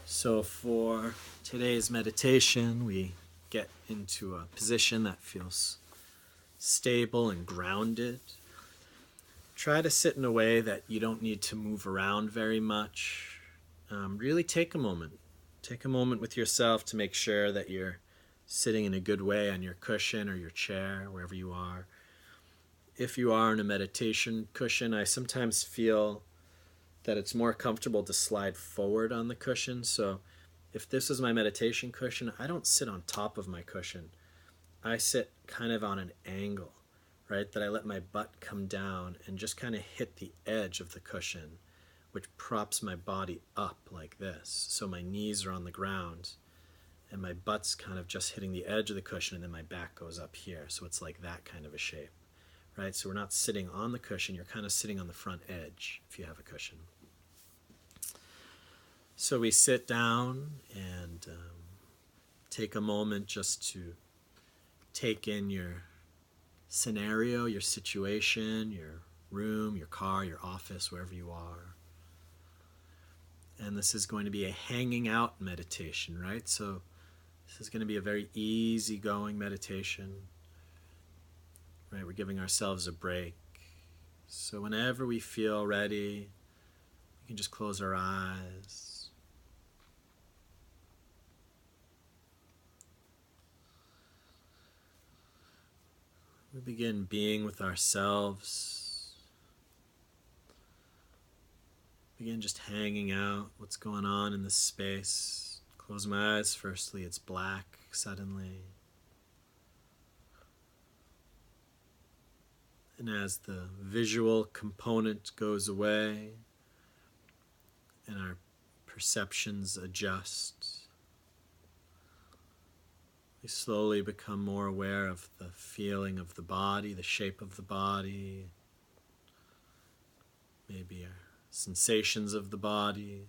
So for today's meditation, we get into a position that feels stable and grounded. Try to sit in a way that you don't need to move around very much. Really take a moment. Take a moment with yourself to make sure that you're sitting in a good way on your cushion or your chair, wherever you are. If you are in a meditation cushion, I sometimes feel that it's more comfortable to slide forward on the cushion. So if this is my meditation cushion, I don't sit on top of my cushion. I sit kind of on an angle, right? That I let my butt come down and just kind of hit the edge of the cushion, which props my body up like this. So my knees are on the ground and my butt's kind of just hitting the edge of the cushion, and then my back goes up here. So it's like that kind of a shape, right? So we're not sitting on the cushion, you're kind of sitting on the front edge if you have a cushion. So we sit down and take a moment just to take in your scenario, your situation, your room, your car, your office, wherever you are. And this is going to be a hanging out meditation, right? So this is going to be a very easygoing meditation, right? We're giving ourselves a break. So whenever we feel ready, we can just close our eyes. We begin being with ourselves. Begin just hanging out, what's going on in this space. Close my eyes. Firstly, it's black suddenly. And as the visual component goes away and our perceptions adjust, we slowly become more aware of the feeling of the body, the shape of the body, maybe our sensations of the body,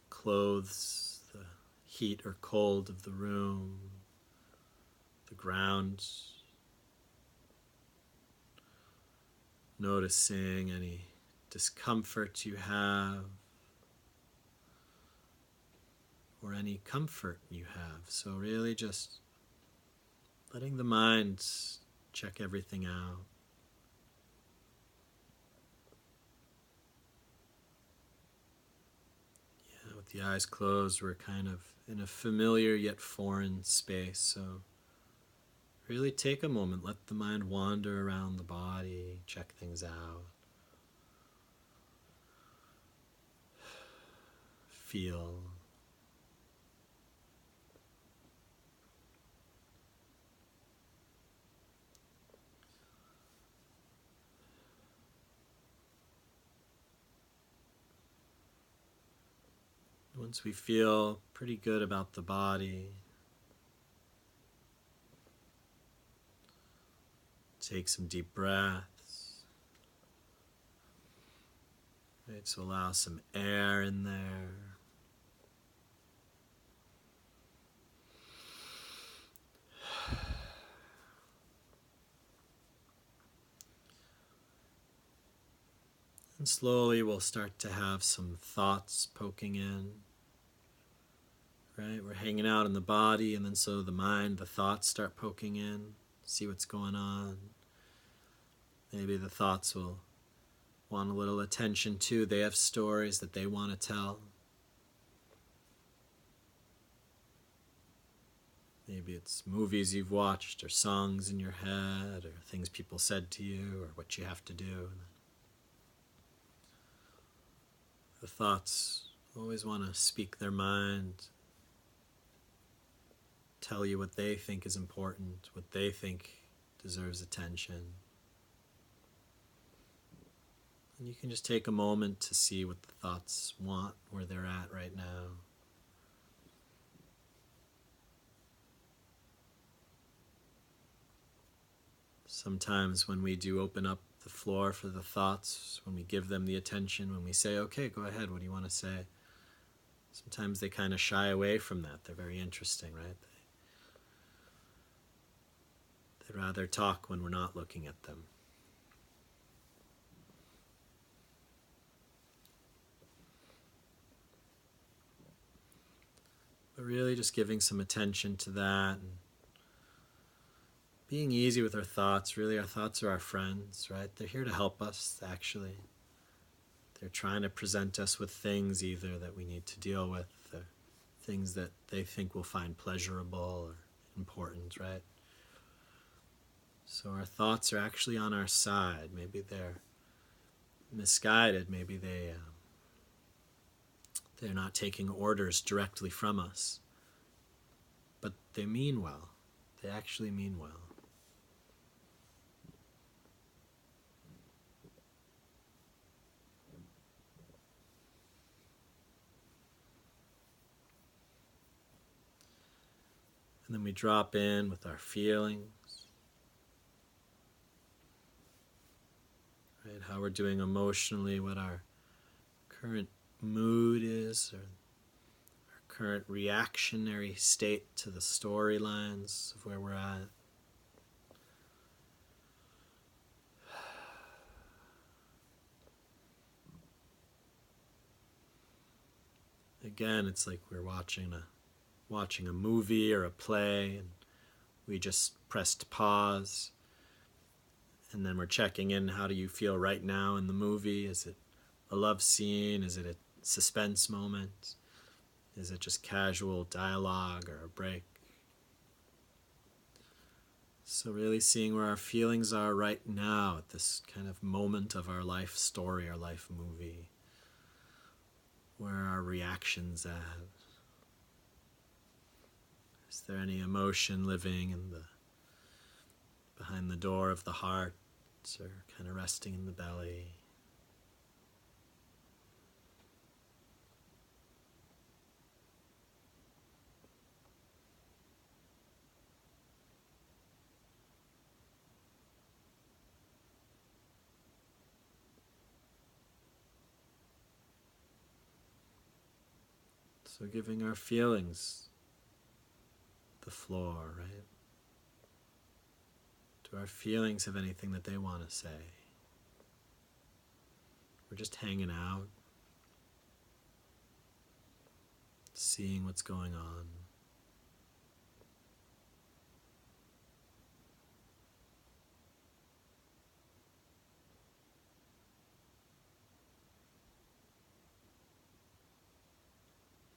clothes, the heat or cold of the room, the ground. Noticing any discomfort you have or any comfort you have. So really just letting the mind check everything out. Yeah, with the eyes closed, we're kind of in a familiar yet foreign space. So really take a moment, let the mind wander around the body, check things out. Feel. Once we feel pretty good about the body, take some deep breaths. Right, so allow some air in there. And slowly we'll start to have some thoughts poking in. Right? We're hanging out in the body, and then so the mind, the thoughts start poking in, see what's going on. Maybe the thoughts will want a little attention too. They have stories that they want to tell. Maybe it's movies you've watched, or songs in your head, or things people said to you, or what you have to do. The thoughts always want to speak their mind, tell you what they think is important, what they think deserves attention. And you can just take a moment to see what the thoughts want, where they're at right now. Sometimes when we do open up the floor for the thoughts, when we give them the attention, when we say, okay, go ahead, what do you want to say? Sometimes they kind of shy away from that. They're very interesting, right? They'd rather talk when we're not looking at them. So really just giving some attention to that and being easy with our thoughts. Really, our thoughts are our friends, right? They're here to help us, actually. They're trying to present us with things either that we need to deal with, or things that they think we'll find pleasurable or important, right? So our thoughts are actually on our side. Maybe they're misguided. Maybe they're not taking orders directly from us. But they mean well. They actually mean well. And then we drop in with our feelings, right? How we're doing emotionally, what our current mood is, or our current reactionary state to the storylines of where we're at. Again, it's like we're watching a movie or a play, and we just pressed pause, and then we're checking in. How do you feel right now in the movie? Is it a love scene? Is it a suspense moment? Is it just casual dialogue or a break? So really seeing where our feelings are right now at this kind of moment of our life story, our life movie. Where are our reactions at? Is there any emotion living behind the door of the heart, or kind of resting in the belly? So giving our feelings the floor, right? Do our feelings have anything that they want to say? We're just hanging out, seeing what's going on.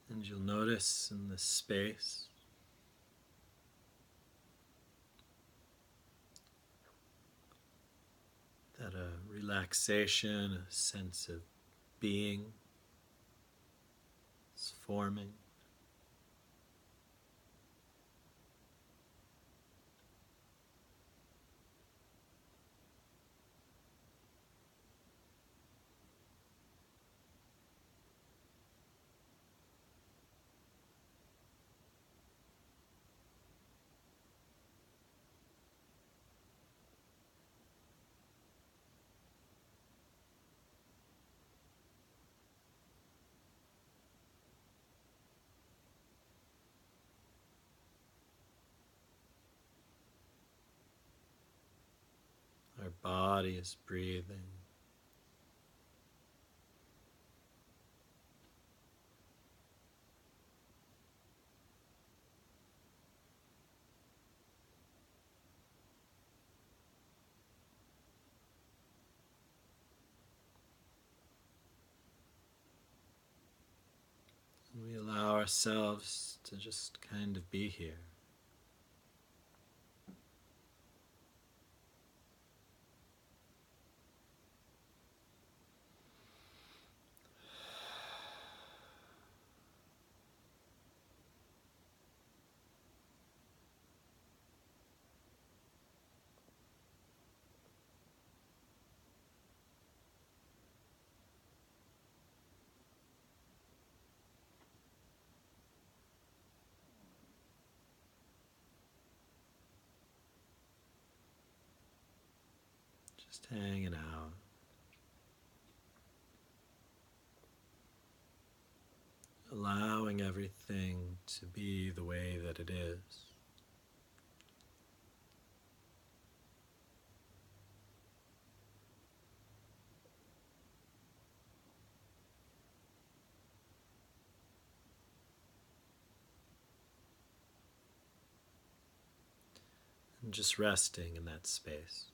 And you'll notice in this space that a relaxation, a sense of being is forming. Our body is breathing. And we allow ourselves to just kind of be here. Just hanging out. Allowing everything to be the way that it is. and just resting in that space.